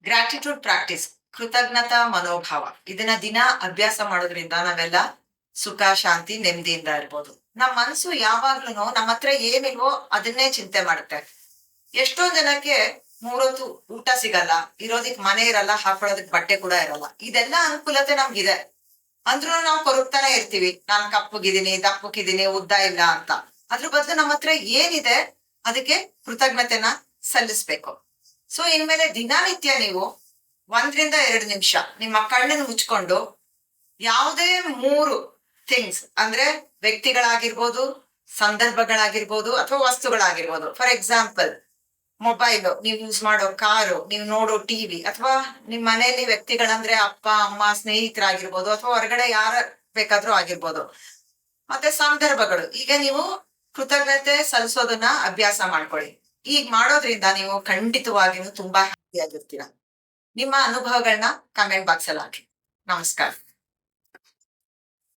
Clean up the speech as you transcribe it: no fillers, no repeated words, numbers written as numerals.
Gratitude practice, ಕೃತಜ್ಞತಾ ಮನೋಭಾವ. ಇದನ್ನ ದಿನ ಅಭ್ಯಾಸ ಮಾಡೋದ್ರಿಂದ ನಾವೆಲ್ಲ ಸುಖ, ಶಾಂತಿ, ನೆಮ್ಮದಿಯಿಂದ ಇರ್ಬೋದು. ನಮ್ ಮನಸ್ಸು ಯಾವಾಗ್ಲೂ ನಮ್ಮ ಹತ್ರ ಏನಿಲ್ವೋ ಅದನ್ನೇ ಚಿಂತೆ ಮಾಡುತ್ತೆ. ಎಷ್ಟೊಂದ್ ಜನಕ್ಕೆ ಮೂರೊತ್ತು ಊಟ ಸಿಗಲ್ಲ, ಇರೋದಿಕ್ ಮನೆ ಇರಲ್ಲ, ಹಾಕೊಳ್ಳೋದಕ್ ಬಟ್ಟೆ ಕೂಡ ಇರಲ್ಲ. ಇದೆಲ್ಲ ಅನುಕೂಲತೆ ನಮ್ಗಿದೆ, ಅಂದ್ರೂ ನಾವು ಕೊರಗ್ತಾನೆ ಇರ್ತೀವಿ. ನಾನ್ ಕಪ್ಪಗಿದ್ದೀನಿ, ದಪ್ಪಕ್ಕಿದ್ದೀನಿ, ಉದ್ದ ಇಲ್ಲ ಅಂತ. ಅದ್ರ ಬದಲು ನಮ್ಮ ಹತ್ರ ಏನಿದೆ ಅದಕ್ಕೆ ಕೃತಜ್ಞತೆನ ಸಲ್ಲಿಸ್ಬೇಕು. ಸೊ ಇನ್ಮೇಲೆ ದಿನನಿತ್ಯ ನೀವು 1-2 ನಿಮಿಷ ನಿಮ್ಮ ಕಣ್ಣನ್ನು ಮುಚ್ಕೊಂಡು ಯಾವುದೇ 3 ಥಿಂಗ್ಸ್, ಅಂದ್ರೆ ವ್ಯಕ್ತಿಗಳಾಗಿರ್ಬೋದು, ಸಂದರ್ಭಗಳಾಗಿರ್ಬೋದು, ಅಥವಾ ವಸ್ತುಗಳಾಗಿರ್ಬೋದು. ಫಾರ್ ಎಕ್ಸಾಂಪಲ್, ಮೊಬೈಲು, ನೀವು ಯೂಸ್ ಮಾಡೋ ಕಾರು, ನೀವು ನೋಡೋ ಟಿವಿ, ಅಥವಾ ನಿಮ್ ಮನೆಯಲ್ಲಿ ವ್ಯಕ್ತಿಗಳಂದ್ರೆ ಅಪ್ಪ ಅಮ್ಮ, ಸ್ನೇಹಿತರಾಗಿರ್ಬೋದು, ಅಥವಾ ಹೊರಗಡೆ ಯಾರ ಬೇಕಾದ್ರೂ ಆಗಿರ್ಬೋದು. ಮತ್ತೆ ಸಂದರ್ಭಗಳು, ಈಗ ನೀವು ಕೃತಜ್ಞತೆ ಸಲ್ಲಿಸೋದನ್ನ ಅಭ್ಯಾಸ ಮಾಡ್ಕೊಳ್ಳಿ. ಈಗ ಮಾಡೋದ್ರಿಂದ ನೀವು ಖಂಡಿತವಾಗಿಯೂ ತುಂಬಾ ಹ್ಯಾಪಿ ಆಗಿರ್ತೀರಾ. ನಿಮ್ಮ ಅನುಭವಗಳನ್ನ ಕಮೆಂಟ್ ಬಾಕ್ಸ್ ಅಲ್ಲಿ ಹಾಕಿ. ನಮಸ್ಕಾರ.